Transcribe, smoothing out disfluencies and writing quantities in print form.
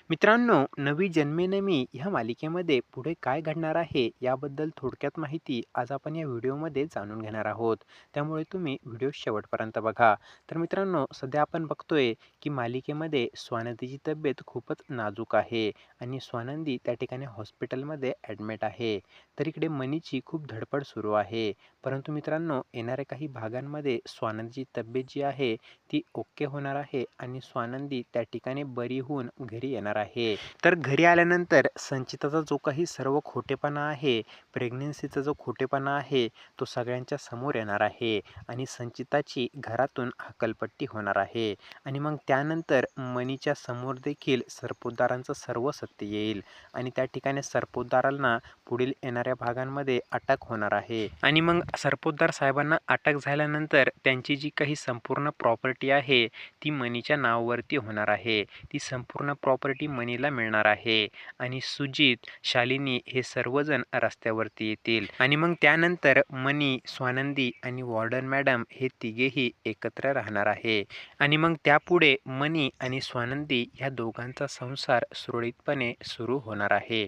मित्रांनो, नवी जन्मे मी ह्या मालिकेमध्ये पुढे काय घडणार आहे याबद्दल थोडक्यात माहिती आज आपण या व्हिडिओमध्ये जाणून घेणार आहोत. त्यामुळे तुम्ही व्हिडिओ शेवटपर्यंत बघा. तर मित्रांनो, सध्या आपण बघतोय की मालिकेमध्ये स्वानंदीची तब्येत खूपच नाजूक आहे आणि स्वानंदी त्या ठिकाणी हॉस्पिटलमध्ये ॲडमिट आहे. तर इकडे मनीची खूप धडपड सुरू आहे. परंतु मित्रांनो, येणाऱ्या काही भागांमध्ये स्वानंदीची तब्येत जी आहे ती ओके होणार आहे आणि स्वानंदी त्या ठिकाणी बरी होऊन घरी येणार आहे. तर घरी आल्यानंतर संचिताचा जो काही सर्व खोटेपणा आहे, प्रेग्नन्सीचा जो खोटेपणा आहे, तो सगळ्यांच्या समोर येणार आहे आणि संचिताची घरातून हकालपट्टी होणार आहे आणि मग त्यानंतर मनीच्या समोर देखील सरपोतदारांचं सर्व सत्य येईल आणि त्या ठिकाणी सरपोतदारांना पुढील येणाऱ्या भागांमध्ये अटक होणार आहे आणि मग सरपोतदार साहेबांना अटक झाल्यानंतर त्यांची जी काही संपूर्ण प्रॉपर्टी आहे ती मनीच्या नावावरती होणार आहे. ती संपूर्ण प्रॉपर्टी मनीला मिळणार आहे आणि सुजित, शालिनी हे सर्वजण रस्त्यावरती येतील आणि मग त्यानंतर मनी, स्वानंदी आणि वॉर्डन मॅडम हे तिघेही एकत्र राहणार आहे आणि मग त्यापुढे मनी आणि स्वानंदी ह्या दोघांचा संसार सुरळीतपणे सुरू होणार आहे.